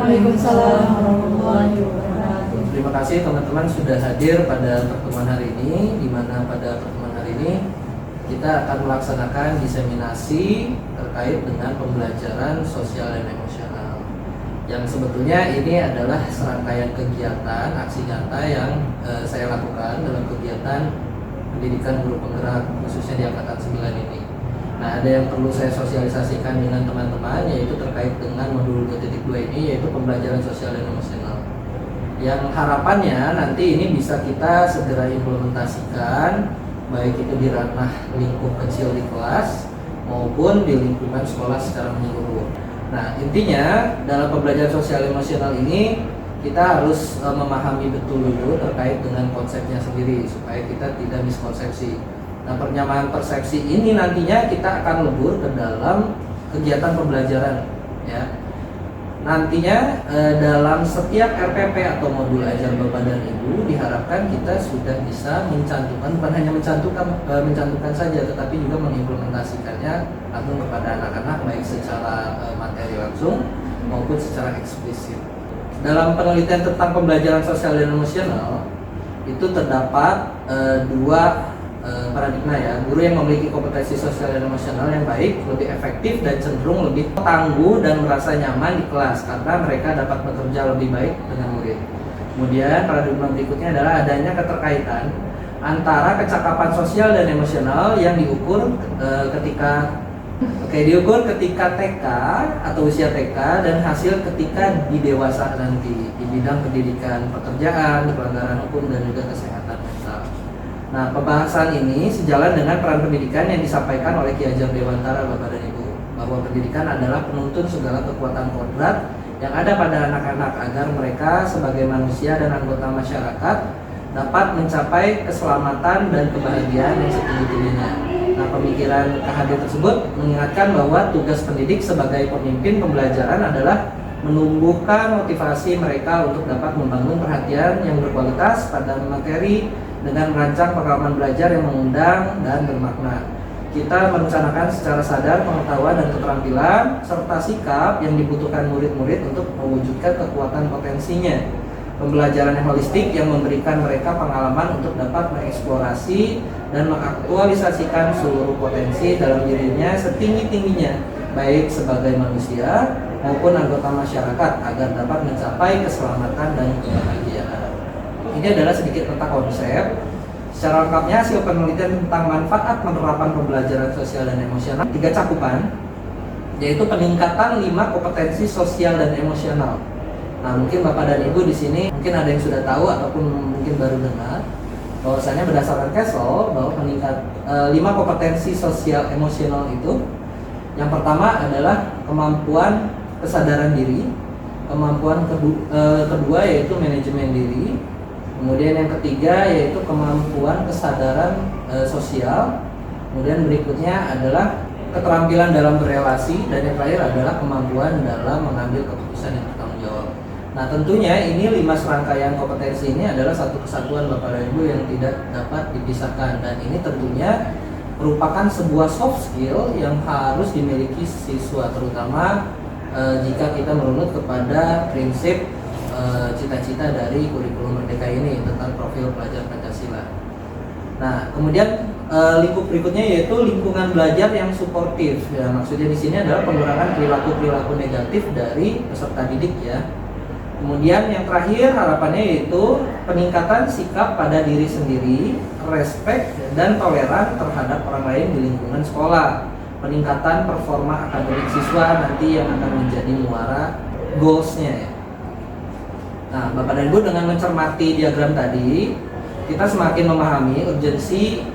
Waalaikumsalam warahmatullahi wabarakatuh. Terima kasih teman-teman sudah hadir pada pertemuan hari ini, di mana pada pertemuan hari ini kita akan melaksanakan diseminasi terkait dengan pembelajaran sosial dan emosional. Yang sebetulnya ini adalah serangkaian kegiatan aksi nyata yang saya lakukan dalam kegiatan pendidikan guru penggerak khususnya di angkatan 9 ini. Nah, ada yang perlu saya sosialisasikan dengan teman-teman, yaitu terkait dengan modul 2.2 ini, yaitu pembelajaran sosial dan emosional. Yang harapannya nanti ini bisa kita segera implementasikan, baik itu di ranah lingkup kecil di kelas maupun di lingkungan sekolah secara menyeluruh. Nah, intinya dalam pembelajaran sosial emosional ini kita harus memahami betul dulu terkait dengan konsepnya sendiri supaya kita tidak miskonsepsi. Nah, penyamaan persepsi ini nantinya kita akan lebur ke dalam kegiatan pembelajaran, ya. Nantinya dalam setiap RPP atau modul ajar Bapak dan Ibu diharapkan kita sudah bisa mencantumkan, bukan hanya mencantumkan saja, tetapi juga mengimplementasikannya langsung kepada anak-anak baik secara materi langsung maupun secara eksplisit. Dalam penelitian tentang pembelajaran sosial dan emosional itu terdapat dua paradigma, ya. Guru yang memiliki kompetensi sosial dan emosional yang baik lebih efektif dan cenderung lebih tangguh dan merasa nyaman di kelas karena mereka dapat bekerja lebih baik dengan murid. Kemudian paradigma berikutnya adalah adanya keterkaitan antara kecakapan sosial dan emosional yang diukur ketika TK atau usia TK dan hasil ketika di dewasa nanti di bidang pendidikan, pekerjaan, pelanggaran hukum dan juga kesehatan mental. Nah, pembahasan ini sejalan dengan peran pendidikan yang disampaikan oleh Ki Hajar Dewantara Bapak dan Ibu, bahwa pendidikan adalah penuntun segala kekuatan kodrat yang ada pada anak-anak agar mereka sebagai manusia dan anggota masyarakat dapat mencapai keselamatan dan kebahagiaan yang setinggi-tingginya. Nah, pemikiran KHD tersebut mengingatkan bahwa tugas pendidik sebagai pemimpin pembelajaran adalah menumbuhkan motivasi mereka untuk dapat membangun perhatian yang berkualitas pada materi dengan merancang pengalaman belajar yang mengundang dan bermakna. Kita merencanakan secara sadar pengetahuan dan keterampilan serta sikap yang dibutuhkan murid-murid untuk mewujudkan kekuatan potensinya. Pembelajaran yang holistik yang memberikan mereka pengalaman untuk dapat mengeksplorasi dan mengaktualisasikan seluruh potensi dalam dirinya setinggi-tingginya, baik sebagai manusia maupun anggota masyarakat agar dapat mencapai keselamatan dan kebahagiaan. Ini adalah sedikit tentang konsep. Secara lengkapnya hasil penelitian tentang manfaat penerapan pembelajaran sosial dan emosional 3 cakupan, yaitu peningkatan 5 kompetensi sosial dan emosional. Nah, mungkin Bapak dan Ibu di sini mungkin ada yang sudah tahu ataupun mungkin baru dengar. bahwasanya berdasarkan Castle bahwa meningkat 5 kompetensi sosial emosional itu, yang pertama adalah kemampuan kesadaran diri, kemampuan kedua yaitu manajemen diri, kemudian yang ketiga yaitu kemampuan kesadaran sosial, kemudian berikutnya adalah keterampilan dalam berelasi, dan yang terakhir adalah kemampuan dalam mengambil keputusan yang bertanggung jawab. Nah, tentunya ini 5 serangkaian kompetensi ini adalah satu kesatuan Bapak dan Ibu yang tidak dapat dipisahkan, dan ini tentunya merupakan sebuah soft skill yang harus dimiliki siswa, terutama jika kita merunut kepada prinsip cita-cita dari kurikulum Merdeka ini tentang profil pelajar Pancasila. Nah, kemudian lingkup berikutnya yaitu lingkungan belajar yang suportif. Ya, maksudnya di sini adalah pengurangan perilaku-perilaku negatif dari peserta didik ya. Kemudian yang terakhir harapannya yaitu peningkatan sikap pada diri sendiri, respek dan toleran terhadap orang lain di lingkungan sekolah. Peningkatan performa akademik siswa nanti yang akan menjadi muara goals-nya ya. Nah, Bapak dan Ibu, dengan mencermati diagram tadi, kita semakin memahami urgensi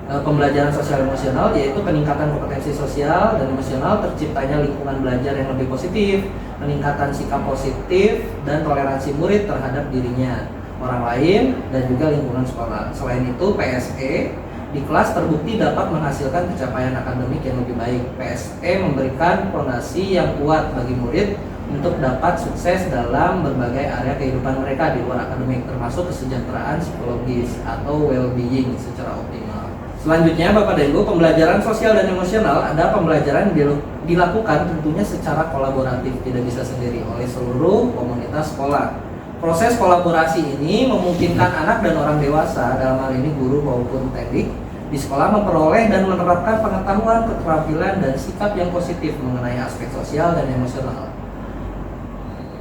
pembelajaran sosial emosional, yaitu peningkatan kompetensi sosial dan emosional, terciptanya lingkungan belajar yang lebih positif, peningkatan sikap positif dan toleransi murid terhadap dirinya, orang lain, dan juga lingkungan sekolah. Selain itu, PSE di kelas terbukti dapat menghasilkan pencapaian akademik yang lebih baik. PSE memberikan fondasi yang kuat bagi murid untuk dapat sukses dalam berbagai area kehidupan mereka di luar akademik, termasuk kesejahteraan psikologis atau well-being secara optimal. Selanjutnya, Bapak dan Ibu, pembelajaran sosial dan emosional ada pembelajaran yang dilakukan tentunya secara kolaboratif, tidak bisa sendiri, oleh seluruh komunitas sekolah. Proses kolaborasi ini memungkinkan anak dan orang dewasa, dalam hal ini guru maupun teknik, di sekolah memperoleh dan menerapkan pengetahuan, keterampilan, dan sikap yang positif mengenai aspek sosial dan emosional.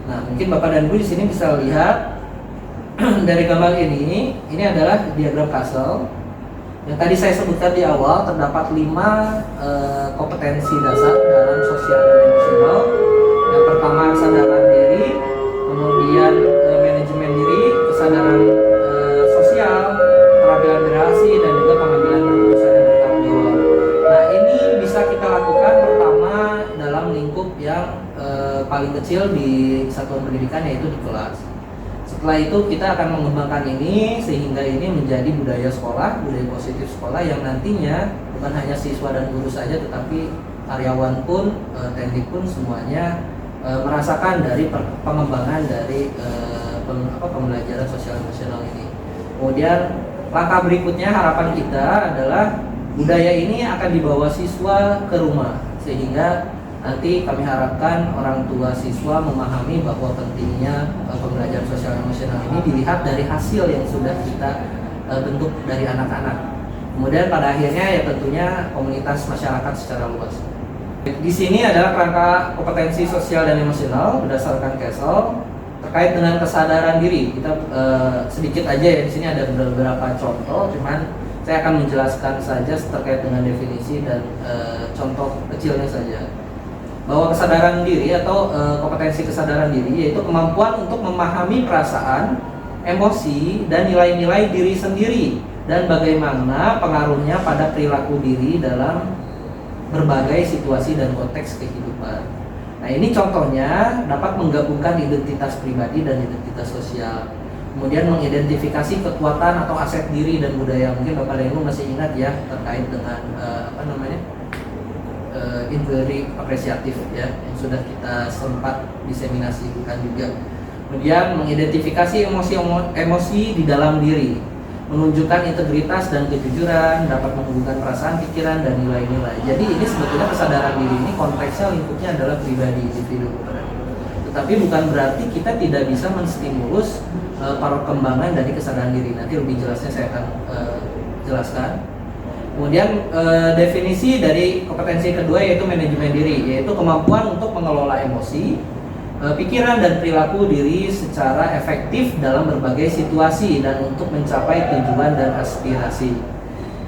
Nah, mungkin Bapak dan Ibu di sini bisa lihat dari gambar ini adalah diagram Castle. Yang tadi saya sebutkan di awal, terdapat 5 kompetensi dasar dalam sosial dan emosional. Yang pertama kesadaran diri, kemudian manajemen diri, kesadaran sosial, keterampilan berrelasi, dan juga pengambilan keputusan yang bertanggung jawab. Nah, ini bisa kita lakukan pertama dalam lingkup yang paling kecil di satuan pendidikan, yaitu di kelas. Setelah itu kita akan mengembangkan ini sehingga ini menjadi budaya sekolah, budaya positif sekolah yang nantinya bukan hanya siswa dan guru saja, tetapi karyawan pun, teknik pun semuanya merasakan dari pengembangan dari pembelajaran sosial emosional ini. Kemudian langkah berikutnya harapan kita adalah budaya ini akan dibawa siswa ke rumah, sehingga nanti kami harapkan orang tua siswa memahami bahwa pentingnya pembelajaran sosial emosional ini dilihat dari hasil yang sudah kita bentuk dari anak-anak. Kemudian pada akhirnya ya tentunya komunitas masyarakat secara luas. Di sini adalah kerangka kompetensi sosial dan emosional berdasarkan Castle terkait dengan kesadaran diri. Kita sedikit aja ya, di sini ada beberapa contoh, cuman saya akan menjelaskan saja terkait dengan definisi dan contoh kecilnya saja. Bahwa kesadaran diri atau kompetensi kesadaran diri yaitu kemampuan untuk memahami perasaan, emosi, dan nilai-nilai diri sendiri dan bagaimana pengaruhnya pada perilaku diri dalam berbagai situasi dan konteks kehidupan. Nah, ini contohnya dapat menggabungkan identitas pribadi dan identitas sosial. Kemudian mengidentifikasi kekuatan atau aset diri dan budaya. Mungkin Bapak dan Ibu masih ingat ya terkait dengan inquiry apresiatif ya yang sudah kita sempat diseminasikan juga. Kemudian mengidentifikasi emosi di dalam diri, menunjukkan integritas dan kejujuran, dapat menghubungkan perasaan, pikiran, dan nilai-nilai. Jadi ini sebetulnya kesadaran diri ini konteksnya lingkupnya adalah pribadi individu. Tetapi bukan berarti kita tidak bisa menstimulus perkembangan dari kesadaran diri. Nanti lebih jelasnya saya akan jelaskan. Kemudian definisi dari kompetensi kedua yaitu manajemen diri, yaitu kemampuan untuk mengelola emosi, pikiran dan perilaku diri secara efektif dalam berbagai situasi dan untuk mencapai tujuan dan aspirasi.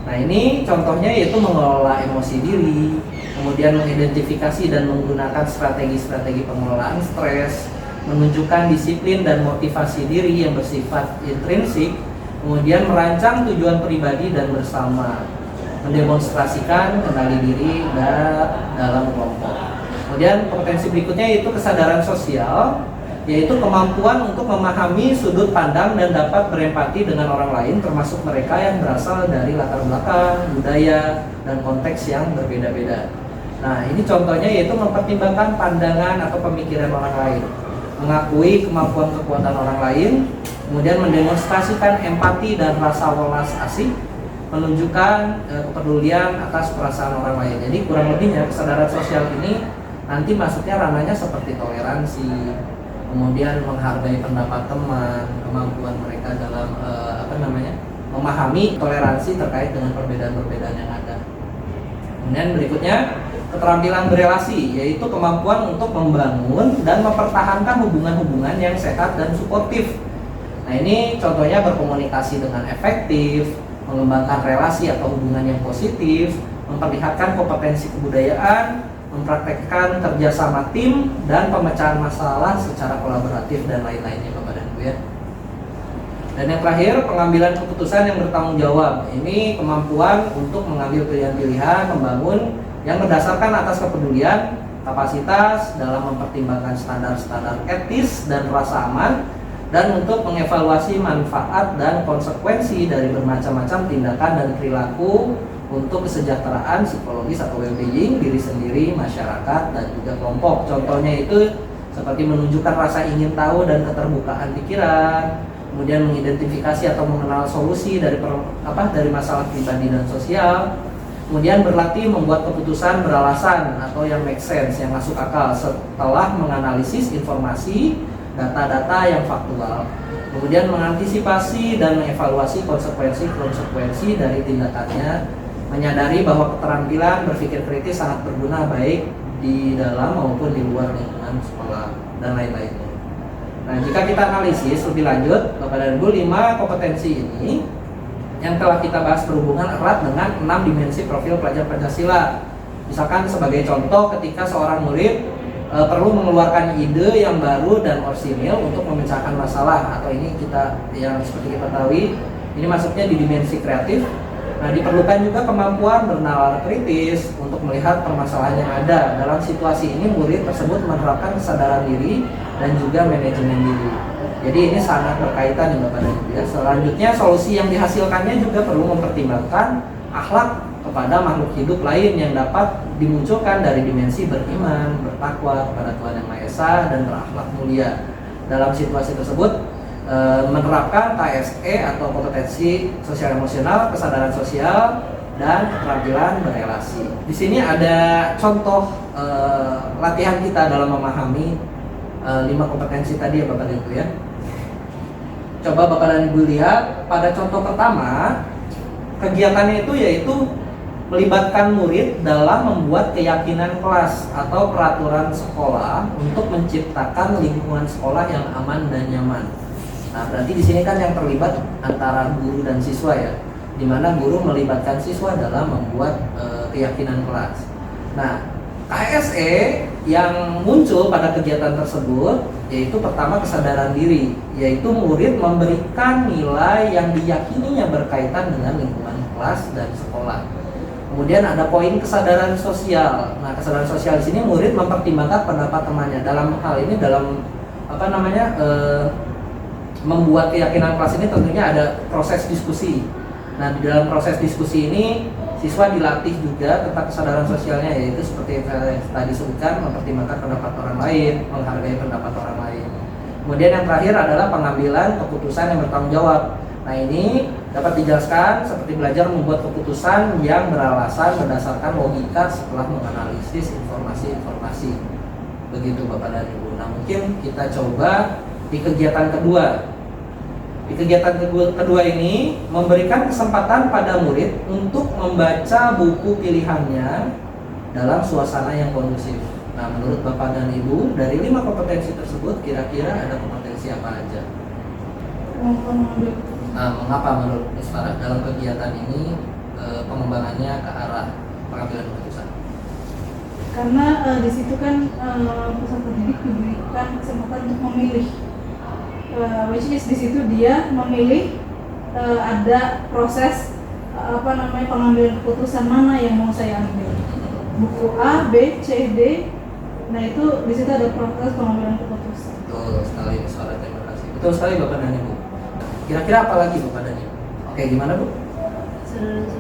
Nah, ini contohnya yaitu mengelola emosi diri, kemudian mengidentifikasi dan menggunakan strategi-strategi pengelolaan stres, menunjukkan disiplin dan motivasi diri yang bersifat intrinsik, kemudian merancang tujuan pribadi dan bersama, mendemonstrasikan kendali diri dalam kelompok. Kemudian kompetensi berikutnya yaitu kesadaran sosial, yaitu kemampuan untuk memahami sudut pandang dan dapat berempati dengan orang lain, termasuk mereka yang berasal dari latar belakang, budaya, dan konteks yang berbeda-beda. Nah, ini contohnya yaitu mempertimbangkan pandangan atau pemikiran orang lain, mengakui kemampuan kekuatan orang lain, kemudian mendemonstrasikan empati dan rasa welas asih, menunjukkan kepedulian atas perasaan orang lain. Jadi kurang lebihnya kesadaran sosial ini nanti masuknya ranahnya seperti toleransi, kemudian menghargai pendapat teman, kemampuan mereka dalam memahami toleransi terkait dengan perbedaan-perbedaan yang ada. Kemudian berikutnya keterampilan berelasi, yaitu kemampuan untuk membangun dan mempertahankan hubungan-hubungan yang sehat dan suportif. Nah, ini contohnya berkomunikasi dengan efektif, mengembangkan relasi atau hubungan yang positif, memperlihatkan kompetensi kebudayaan, mempraktekkan kerjasama tim dan pemecahan masalah secara kolaboratif dan lain-lainnya, Bapak dan Ibu ya. Dan yang terakhir, pengambilan keputusan yang bertanggung jawab. Ini kemampuan untuk mengambil pilihan-pilihan, membangun yang berdasarkan atas kepedulian, kapasitas dalam mempertimbangkan standar-standar etis dan rasa aman, dan untuk mengevaluasi manfaat dan konsekuensi dari bermacam-macam tindakan dan perilaku untuk kesejahteraan psikologis atau well-being diri sendiri, masyarakat, dan juga kelompok. Contohnya itu seperti menunjukkan rasa ingin tahu dan keterbukaan pikiran, kemudian mengidentifikasi atau mengenal solusi dari masalah pribadi dan sosial, kemudian berlatih membuat keputusan beralasan atau yang make sense, yang masuk akal setelah menganalisis informasi, data-data yang faktual, kemudian mengantisipasi dan mengevaluasi konsekuensi dari tindakannya, menyadari bahwa keterampilan berpikir kritis sangat berguna baik di dalam maupun di luar lingkungan sekolah dan lain-lainnya. Nah, jika kita analisis lebih lanjut, Bapak dan Ibu, 5 kompetensi ini yang telah kita bahas berhubungan erat dengan 6 dimensi profil pelajar Pancasila. Misalkan sebagai contoh, ketika seorang murid perlu mengeluarkan ide yang baru dan orsinil untuk memecahkan masalah, atau ini yang seperti kita ketahui, ini masuknya di dimensi kreatif. Nah, diperlukan juga kemampuan bernalar kritis untuk melihat permasalahan yang ada. Dalam situasi ini, murid tersebut menerapkan kesadaran diri dan juga manajemen diri. Jadi ini sangat berkaitan dengan Bapak dan Ibu ya. Selanjutnya, solusi yang dihasilkannya juga perlu mempertimbangkan akhlak kepada makhluk hidup lain yang dapat dimunculkan dari dimensi beriman, bertakwa kepada Tuhan Yang Maha Esa, dan berakhlak mulia. Dalam situasi tersebut, menerapkan KSE atau kompetensi sosial emosional, kesadaran sosial, dan keterampilan berelasi. Di sini ada contoh latihan kita dalam memahami 5 kompetensi tadi ya Bapak dan Ibu ya. Coba Bapak dan Ibu lihat pada contoh pertama, kegiatannya itu yaitu melibatkan murid dalam membuat keyakinan kelas atau peraturan sekolah untuk menciptakan lingkungan sekolah yang aman dan nyaman. Nah, berarti di sini kan yang terlibat antara guru dan siswa ya, di mana guru melibatkan siswa dalam membuat keyakinan kelas. Nah, KSE yang muncul pada kegiatan tersebut yaitu pertama kesadaran diri, yaitu murid memberikan nilai yang diyakininya berkaitan dengan lingkungan kelas dan sekolah. Kemudian ada poin kesadaran sosial. Nah, kesadaran sosial di sini murid mempertimbangkan pendapat temannya. Dalam hal ini membuat keyakinan kelas ini tentunya ada proses diskusi. Nah, di dalam proses diskusi ini siswa dilatih juga tentang kesadaran sosialnya, yaitu seperti yang saya tadi sebutkan, mempertimbangkan pendapat orang lain, menghargai pendapat orang lain. Kemudian yang terakhir adalah pengambilan keputusan yang bertanggung jawab. Nah, ini dapat dijelaskan seperti belajar membuat keputusan yang beralasan berdasarkan logika setelah menganalisis informasi-informasi. Begitu Bapak dan Ibu. Nah, mungkin kita coba di kegiatan kedua. Di kegiatan kedua ini memberikan kesempatan pada murid untuk membaca buku pilihannya dalam suasana yang kondusif. Nah, menurut Bapak dan Ibu, dari 5 kompetensi tersebut kira-kira ada kompetensi apa aja? Nah, mengapa menurut Ms. Farah dalam kegiatan ini pengembangannya ke arah pengambilan keputusan? Karena di situ kan peserta didik diberikan kesempatan untuk memilih, which is di situ dia memilih ada proses pengambilan keputusan mana yang mau saya ambil, buku A, B, C, D. Nah itu di situ ada proses pengambilan keputusan. Betul sekali, Sarah, terima kasih. Betul sekali Bapak dan Ibu. Kira-kira apa lagi Bapak dan Ibu? Oke, gimana Bu?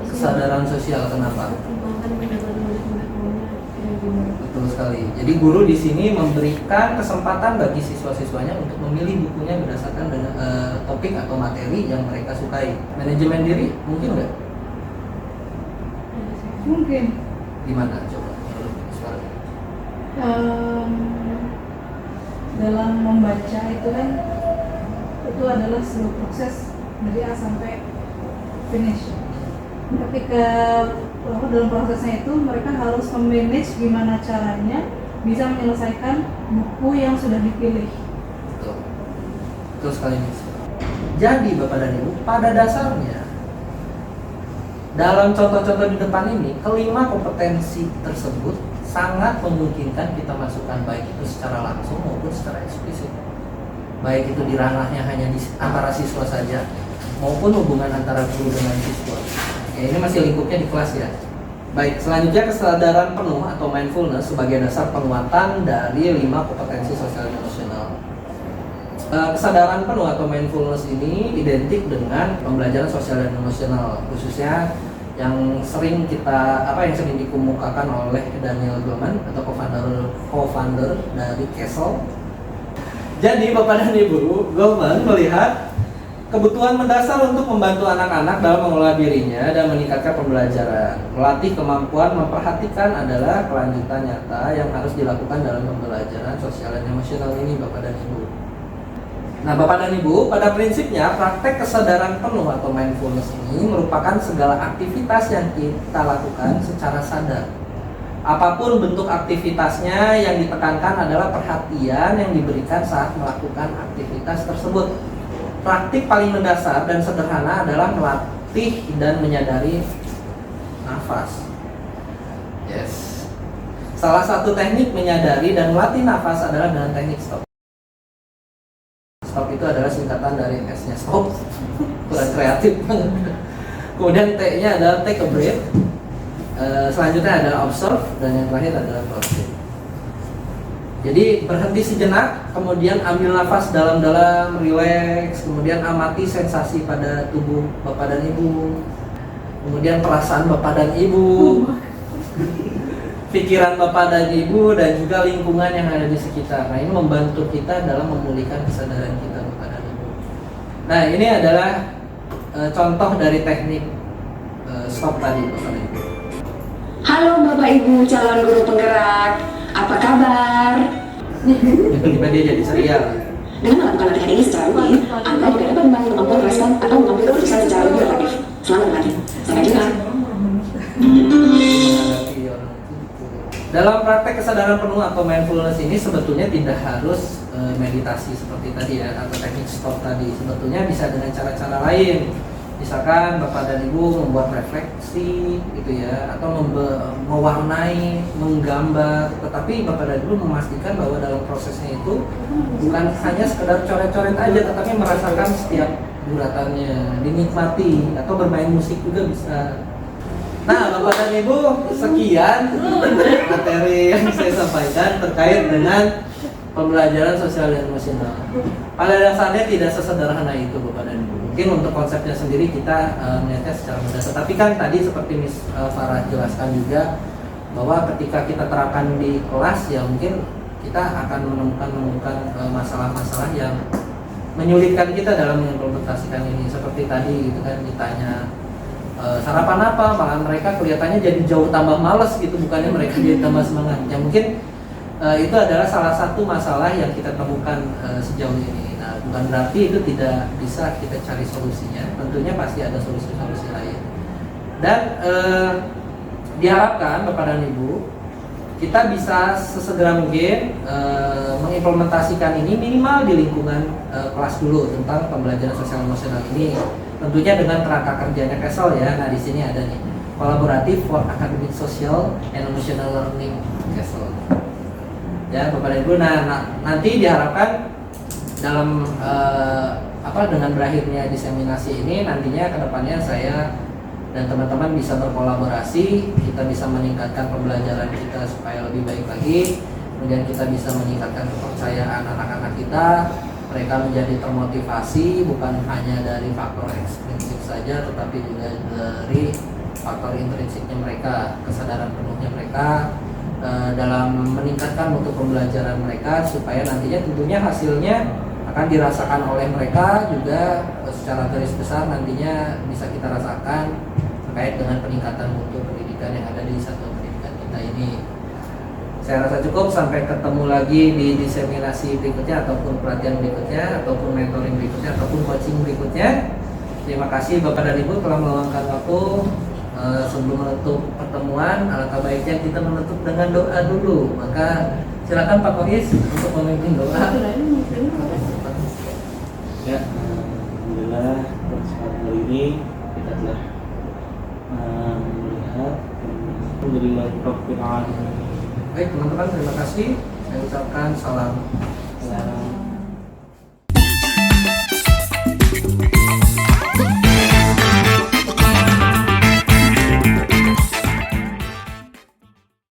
Kesadaran sosial, kenapa? Betul sekali. Jadi guru di sini memberikan kesempatan bagi siswa-siswanya untuk memilih bukunya berdasarkan dengan topik atau materi yang mereka sukai. Manajemen diri mungkin nggak? Mungkin. Gimana coba menurut Suara? Dalam membaca itu kan itu adalah sebuah proses dari A sampai finish. Ketika dalam prosesnya itu mereka harus memanage gimana caranya bisa menyelesaikan buku yang sudah dipilih. Betul, betul sekali Miss. Jadi Bapak dan Ibu, pada dasarnya dalam contoh-contoh di depan ini, kelima kompetensi tersebut sangat memungkinkan kita masukkan baik itu secara langsung maupun secara eksplisit. Baik itu di ranahnya hanya di antara siswa saja maupun hubungan antara guru dengan siswa. Ya, ini masih lingkupnya di kelas ya. Baik, selanjutnya kesadaran penuh atau mindfulness sebagai dasar penguatan dari 5 kompetensi sosial dan emosional. Kesadaran penuh atau mindfulness ini identik dengan pembelajaran sosial dan emosional, khususnya yang sering dikemukakan oleh Daniel Goleman atau co-founder dari Castle. Jadi Bapak dan Ibu, Goleman melihat kebutuhan mendasar untuk membantu anak-anak dalam mengelola dirinya dan meningkatkan pembelajaran. Melatih kemampuan memperhatikan adalah kelanjutan nyata yang harus dilakukan dalam pembelajaran sosial dan emosional ini, Bapak dan Ibu. Nah, Bapak dan Ibu, pada prinsipnya praktek kesadaran penuh atau mindfulness ini merupakan segala aktivitas yang kita lakukan secara sadar. Apapun bentuk aktivitasnya, yang ditekankan adalah perhatian yang diberikan saat melakukan aktivitas tersebut. Praktik paling mendasar dan sederhana adalah melatih dan menyadari nafas. Yes. Salah satu teknik menyadari dan melatih nafas adalah dengan teknik stop. Stop itu adalah singkatan dari S-nya stop. Kurang kreatif. Kemudian T-nya adalah take a breath. Selanjutnya adalah observe dan yang terakhir adalah proceed. Jadi berhenti sejenak, kemudian ambil nafas dalam-dalam, rileks, kemudian amati sensasi pada tubuh Bapak dan Ibu, kemudian perasaan Bapak dan Ibu, pikiran Bapak dan Ibu, dan juga lingkungan yang ada di sekitar. Nah, ini membantu kita dalam memulihkan kesadaran kita Bapak dan Ibu. Nah, ini adalah contoh dari teknik stop tadi Bapak dan Ibu. Halo Bapak Ibu calon guru penggerak, apa kabar? Tiba-tiba dia jadi serial. Dengan melakukan latihan ini secara rutin, Anda juga dapat membangun kemampuan respon atau mengambil keputusan secara lebih efektif. Selamat berlatih. Sampai jumpa. Dalam praktek kesadaran penuh atau mindfulness ini sebetulnya tidak harus meditasi seperti tadi ya, atau teknik stop tadi. Sebetulnya bisa dengan cara-cara lain. Misalkan Bapak dan Ibu membuat refleksi gitu ya, atau mewarnai, menggambar, tetapi Bapak dan Ibu memastikan bahwa dalam prosesnya itu bukan hanya sekedar coret-coret aja, tetapi merasakan setiap guratannya, dinikmati, atau bermain musik juga bisa. Nah, Bapak dan Ibu, sekian materi yang saya sampaikan terkait dengan pembelajaran sosial dan emosional. Pada dasarnya tidak sesederhana itu Bapak dan Ibu. Mungkin untuk konsepnya sendiri kita melihatnya secara mudah. Tetapi kan tadi seperti Miss Farah jelaskan juga bahwa ketika kita terapkan di kelas ya mungkin kita akan menemukan masalah-masalah yang menyulitkan kita dalam mengimplementasikan ini. Seperti tadi gitu kan ditanya sarapan apa, malah mereka kelihatannya jadi jauh tambah malas gitu, bukannya mereka jadi tambah semangat. Ya mungkin itu adalah salah satu masalah yang kita temukan sejauh ini. Nah, bukan berarti itu tidak bisa kita cari solusinya. Tentunya pasti ada solusi-solusi lain. Dan diharapkan Bapak dan Ibu kita bisa sesegera mungkin mengimplementasikan ini minimal di lingkungan kelas dulu tentang pembelajaran sosial emosional ini. Tentunya dengan kerangka kerjanya Castle ya. Nah, di sini ada nih kolaboratif for academic social and emotional learning Castle. Ya Bapak dan Ibu, nah nanti diharapkan dalam dengan berakhirnya diseminasi ini nantinya kedepannya saya dan teman-teman bisa berkolaborasi, kita bisa meningkatkan pembelajaran kita supaya lebih baik lagi, kemudian kita bisa meningkatkan kepercayaan anak-anak kita, mereka menjadi termotivasi bukan hanya dari faktor ekstrinsik saja tetapi juga dari faktor intrinsiknya mereka, kesadaran penuhnya mereka dalam meningkatkan mutu pembelajaran mereka supaya nantinya tentunya hasilnya akan dirasakan oleh mereka juga secara garis besar nantinya bisa kita rasakan terkait dengan peningkatan mutu pendidikan yang ada di satuan pendidikan kita ini. Saya rasa cukup, sampai ketemu lagi di diseminasi berikutnya ataupun pelatihan berikutnya ataupun mentoring berikutnya ataupun coaching berikutnya. Terima kasih Bapak dan Ibu telah meluangkan waktu. Sebelum menutup pertemuan, alangkah baiknya kita menutup dengan doa dulu. Maka silakan Pak Kohis untuk memimpin doa. Ya, alhamdulillah pada kesempatan kali ini kita telah melihat alhamdulillah. Baik teman-teman, terima kasih. Saya ucapkan salam.